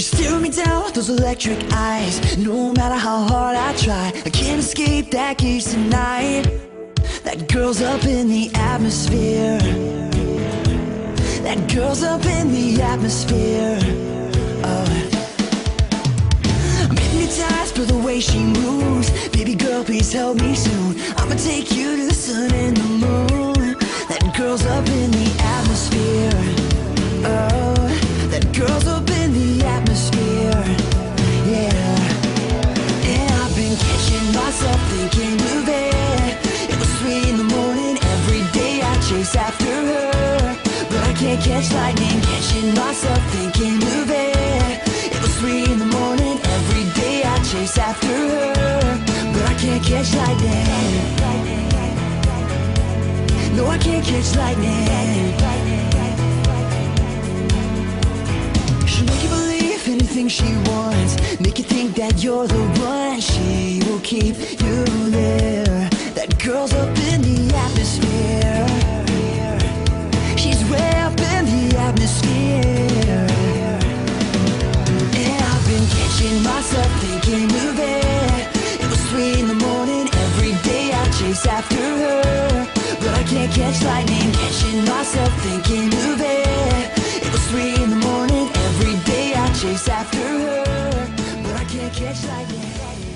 She's staring me down with those electric eyes. No matter how hard I try, I can't escape that gaze tonight. That girl's up in the atmosphere. That girl's up in the atmosphere. Oh, I'm hypnotized by the way she moves. Baby girl, please help me soon. I'ma take you to the sun and the moon. That girl's up in the atmosphere. Oh, that girl's up in the atmosphere. Yeah. And I've been catching myself thinking of it. It was 3 in the morning, every day I chase after her. But I can't catch lightning, catching myself thinking of it. It was 3 in the morning, every day I chase after her. But I can't catch lightning. No, I can't catch lightning. She'll make you believe anything she wants, make you think that you're the one. She will keep you there. That girl's up in the atmosphere. She's way up in the atmosphere. And I've been catching myself thinking of it. It was 3 in the morning, every day I chase after her. But I can't catch lightning, catching myself thinking of it. It was 3 in the morning, every day I chase after her. But I can't catch lightning.